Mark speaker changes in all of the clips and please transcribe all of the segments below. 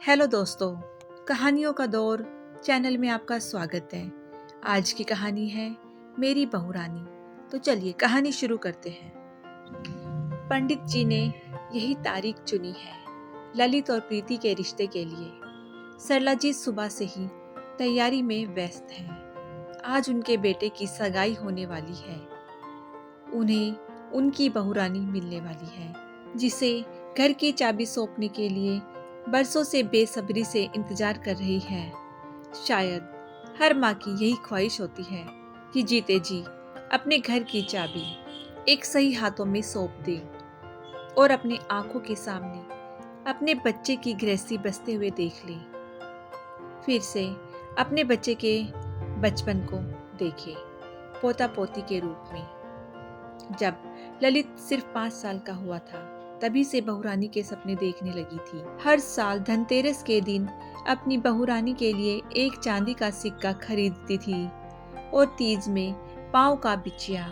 Speaker 1: Hello दोस्तों, कहानियों का दौर चैनल में आपका स्वागत है। आज की कहानी है मेरी बहू रानी। तो चलिए कहानी शुरू करते हैं। पंडित जी ने यही तारीख चुनी है ललित और प्रीति के रिश्ते के लिए। सरला जी सुबह से ही तैयारी में व्यस्त हैं। आज उनके बेटे की सगाई होने वाली है। उन्हें उनकी बहू रानी मिलने वाली है, जिसे घर की चाबी सौंपने के लिए बरसों से बेसब्री से इंतजार कर रही है। शायद हर माँ की यही ख्वाहिश होती है कि जीते जी अपने घर की चाबी एक सही हाथों में सौंप दे और अपनी आंखों के सामने अपने बच्चे की गृहस्थी बसते हुए देख ले। फिर से अपने बच्चे के बचपन को देखे पोता पोती के रूप में। जब ललित सिर्फ 5 साल का हुआ था, तभी से बहुरानी के सपने देखने लगी थी। हर साल धनतेरस के दिन अपनी बहुरानी के लिए एक चांदी का सिक्का खरीदती थी और तीज में पाँव का बिछिया,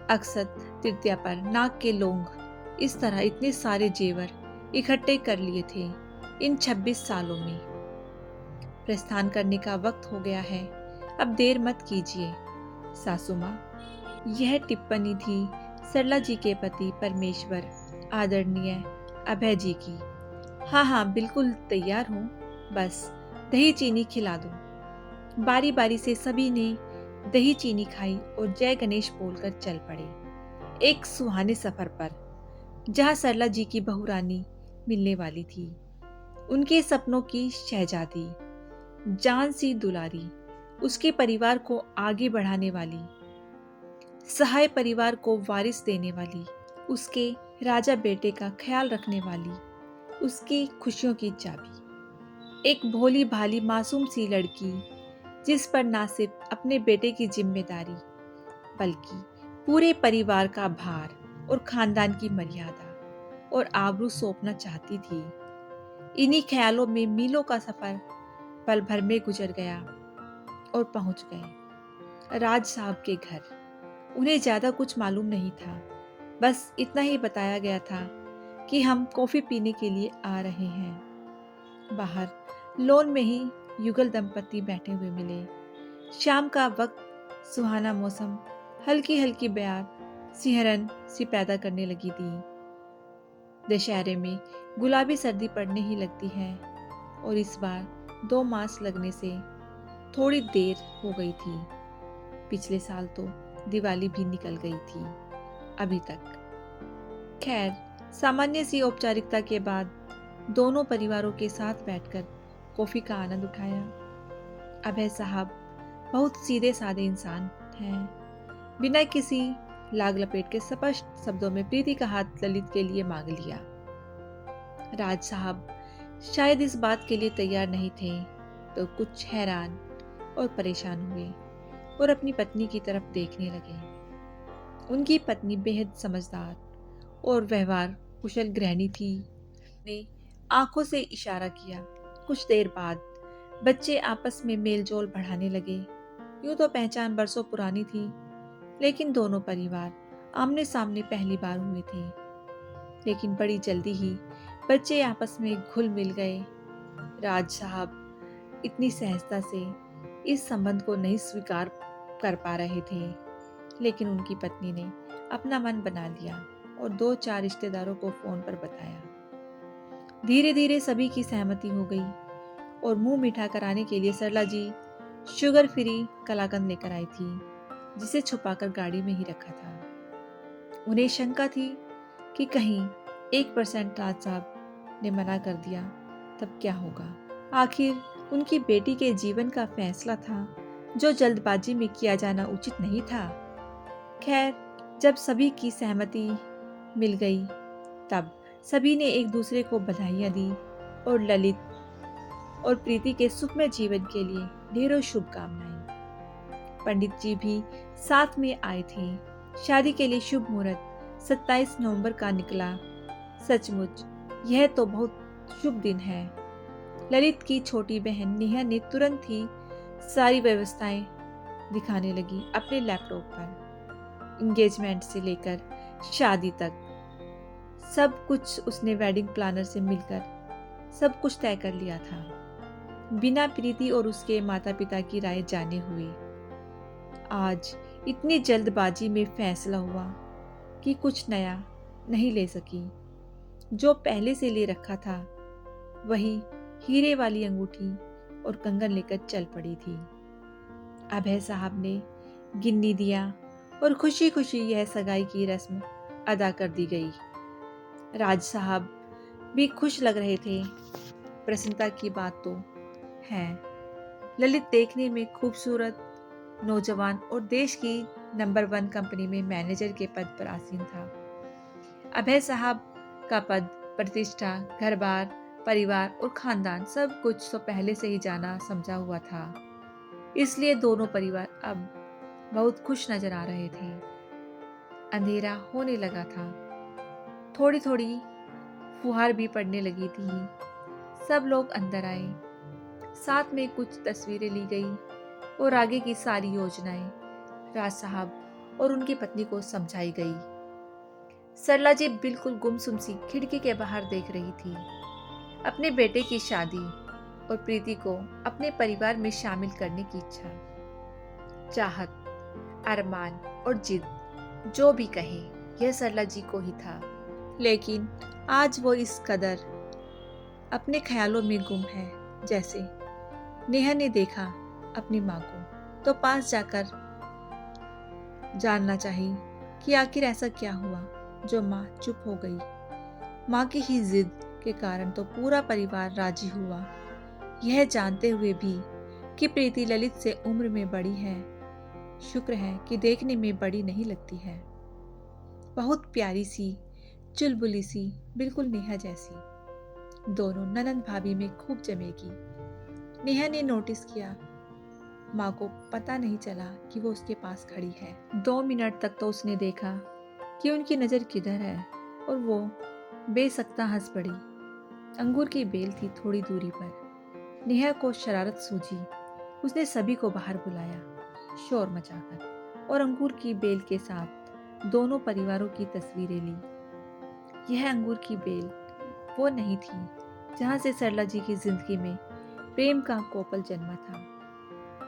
Speaker 1: अक्षत तृतीया पर नाक के लौंग, इस तरह इतने सारे जेवर इकट्ठे कर लिए थे इन 26 सालों में। प्रस्थान करने का वक्त हो गया है, अब देर मत कीजिए सासू माँ। यह टिप्पणी थी सरला जी के पति परमेश्वर आदरणीय अभय जी की। हाँ, बिल्कुल तैयार हूँ, बस दही चीनी खिला दो। बारी बारी से सभी ने दही चीनी खाई और जय गणेश बोलकर चल पड़े एक सुहाने सफर पर, जहाँ सरला जी की बहू रानी मिलने वाली थी। उनके सपनों की शहजादी, जान सी दुलारी, उसके परिवार को आगे बढ़ाने वाली, सहाय परिवार को वारिस देने वाली, उसके राजा बेटे का ख्याल रखने वाली, उसकी खुशियों की चाबी। एक भोली भाली मासूम सी लड़की, जिस पर ना सिर्फ अपने बेटे की जिम्मेदारी बल्कि पूरे परिवार का भार और खानदान की मर्यादा और आबरू सौंपना चाहती थी। इन्हीं ख्यालों में मीलों का सफर पल भर में गुजर गया और पहुंच गए राज साहब के घर। उन्हें ज्यादा कुछ मालूम नहीं था, बस इतना ही बताया गया था कि हम कॉफी पीने के लिए आ रहे हैं। बाहर लॉन में ही युगल दंपति बैठे हुए मिले। शाम का वक्त, सुहाना मौसम, हल्की हल्की बयार सिहरन सी पैदा करने लगी थी। दशहरे में गुलाबी सर्दी पड़ने ही लगती है और इस बार 2 मास लगने से थोड़ी देर हो गई थी। पिछले साल तो दिवाली भी निकल गई थी अभी तक। खैर, सामान्य सी औपचारिकता के बाद दोनों परिवारों के साथ बैठकर कॉफी का आनंद उठाया। अभय साहब बहुत सीधे साधे इंसान हैं। बिना किसी लाग लपेट के स्पष्ट शब्दों में प्रीति का हाथ ललित के लिए मांग लिया। राज साहब शायद इस बात के लिए तैयार नहीं थे, तो कुछ हैरान और परेशान हुए और अपनी पत्नी की तरफ देखने लगे। उनकी पत्नी बेहद समझदार और व्यवहार कुशल गृहिणी थी। ने आंखों से इशारा किया। कुछ देर बाद बच्चे आपस में मेलजोल बढ़ाने लगे। यूं तो पहचान बरसों पुरानी थी, लेकिन दोनों परिवार आमने सामने पहली बार हुए थे। लेकिन बड़ी जल्दी ही बच्चे आपस में घुल मिल गए। राज साहब इतनी सहजता से इस संबंध को नहीं स्वीकार कर पा रहे थे, लेकिन उनकी पत्नी ने अपना मन बना लिया और 2-4 रिश्तेदारों को फोन पर बताया। धीरे धीरे सभी की सहमति हो गई और मुंह मीठा कराने के लिए सरला जी शुगर फ्री कलाकंद लेकर आई थी, जिसे छुपाकर गाड़ी में ही रखा था। उन्हें शंका थी कि कहीं 1% राज साहब ने मना कर दिया तब क्या होगा। आखिर उनकी बेटी के जीवन का फैसला था, जो जल्दबाजी में किया जाना उचित नहीं था। खैर, जब सभी की सहमति मिल गई, तब सभी ने एक दूसरे को बधाइयां दी और ललित और प्रीति के सुखमय जीवन के लिए ढेरों शुभकामनाएं। पंडित जी भी साथ में आए थे। शादी के लिए शुभ मुहूर्त 27 नवंबर का निकला। सचमुच यह तो बहुत शुभ दिन है। ललित की छोटी बहन नेहा ने तुरंत ही सारी व्यवस्थाएं दिखाने लगी अपने लैपटॉप पर। एंगेजमेंट से लेकर शादी तक सब कुछ उसने वेडिंग प्लानर से मिलकर सब कुछ तय कर लिया था, बिना प्रीति और उसके माता पिता की राय जाने हुए। आज इतनी जल्दबाजी में फैसला हुआ कि कुछ नया नहीं ले सकी। जो पहले से ले रखा था वही हीरे वाली अंगूठी और कंगन लेकर चल पड़ी थी। अभय साहब ने गिन्नी दिया और खुशी खुशी यह सगाई की रस्म अदा कर दी गई। राज साहब भी खुश लग रहे थे। प्रसन्नता की बात तो है, ललित देखने में खूबसूरत, नौजवान और देश की नंबर 1 कंपनी में मैनेजर के पद पर आसीन था। अभय साहब का पद, प्रतिष्ठा, घर बार, परिवार और खानदान सब कुछ तो पहले से ही जाना समझा हुआ था। इसलिए दोनों परिवार अब बहुत खुश नजर आ रहे थे। अंधेरा होने लगा था, थोड़ी थोड़ी फुहार भी पड़ने लगी थी। सब लोग अंदर आए, साथ में कुछ तस्वीरें ली गई और आगे की सारी योजनाएं राज साहब और उनकी पत्नी को समझाई गई। सरला जी बिल्कुल गुमसुम सी खिड़की के बाहर देख रही थी। अपने बेटे की शादी और प्रीति को अपने परिवार में शामिल करने की इच्छा, चाहत, अरमान और जिद, जो भी कहे, यह सरला जी को ही था। लेकिन आज वो इस कदर अपने ख्यालों में गुम है, जैसे नेहा ने देखा अपनी माँ को तो पास जाकर जानना चाहिए कि आखिर ऐसा क्या हुआ जो माँ चुप हो गई। माँ की ही जिद के कारण तो पूरा परिवार राजी हुआ, यह जानते हुए भी कि प्रीति ललित से उम्र में बड़ी है। शुक्र है कि देखने में बड़ी नहीं लगती है, बहुत प्यारी सी, चुलबुली सी, बिल्कुल नेहा जैसी। दोनों ननंद भाभी में खूब जमेगी। नेहा ने नोटिस किया, माँ को पता नहीं चला कि वो उसके पास खड़ी है। 2 मिनट तक तो उसने देखा कि उनकी नज़र किधर है और वो बेसख्ता हंस पड़ी। अंगूर की बेल थी थोड़ी दूरी पर। नेहा को शरारत सूझी। उसने सभी को बाहर बुलाया, शोर मचाकर, और अंगूर की बेल के साथ दोनों परिवारों की तस्वीरें ली। यह अंगूर की बेल वो नहीं थी जहाँ से सरला जी की जिंदगी में प्रेम का कोपल जन्मा था।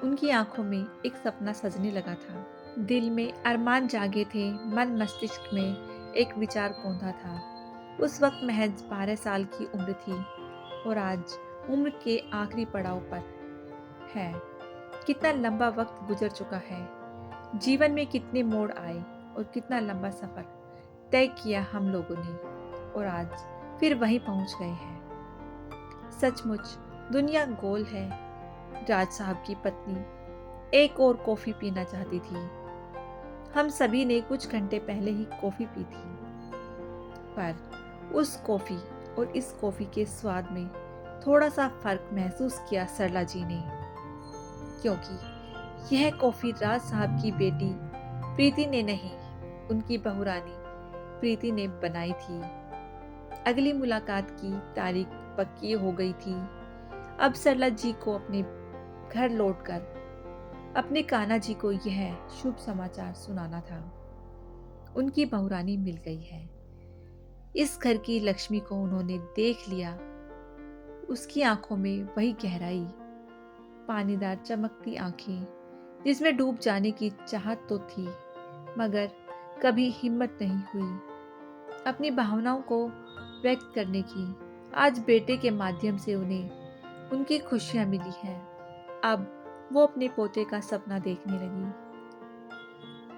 Speaker 1: उनकी आंखों में एक सपना सजने लगा था, दिल में अरमान जागे थे, मन मस्तिष्क में एक विचार कौंधा था। उस वक्त महज 12 साल की उम्र थी और आज उम्र के आखिरी पड़ाव पर है। कितना लंबा वक्त गुजर चुका है, जीवन में कितने मोड़ आए और कितना लंबा सफर तय किया हम लोगों ने, और आज फिर वहीं पहुंच गए हैं। सचमुच दुनिया गोल है। राज साहब की पत्नी एक और कॉफी पीना चाहती थी। हम सभी ने कुछ घंटे पहले ही कॉफी पी थी, पर उस कॉफी और इस कॉफी के स्वाद में थोड़ा सा फर्क महसूस किया सरला जी ने, क्योंकि यह कॉफी राज साहब की बेटी प्रीति ने नहीं, उनकी बहुरानी प्रीति ने बनाई थी। अगली मुलाकात की तारीख पक्की हो गई थी। अब सरला जी को अपने घर लौटकर अपने कान्हा जी को यह शुभ समाचार सुनाना था। उनकी बहुरानी मिल गई है। इस घर की लक्ष्मी को उन्होंने देख लिया। उसकी आंखों में वही गहराई, पानीदार चमकती आंखें जिसमें डूब जाने की चाहत तो थी, मगर कभी हिम्मत नहीं हुई अपनी भावनाओं को व्यक्त करने की। आज बेटे के माध्यम से उन्हें उनकी खुशियां मिली हैं। अब वो अपने पोते का सपना देखने लगी।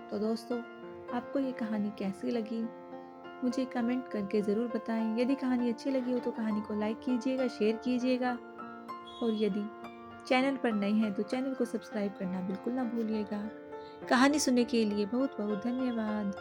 Speaker 1: तो दोस्तों, आपको ये कहानी कैसी लगी मुझे कमेंट करके ज़रूर बताएं। यदि कहानी अच्छी लगी हो तो कहानी को लाइक कीजिएगा, शेयर कीजिएगा, और यदि चैनल पर नए हैं तो चैनल को सब्सक्राइब करना बिल्कुल ना भूलिएगा। कहानी सुनने के लिए बहुत बहुत धन्यवाद।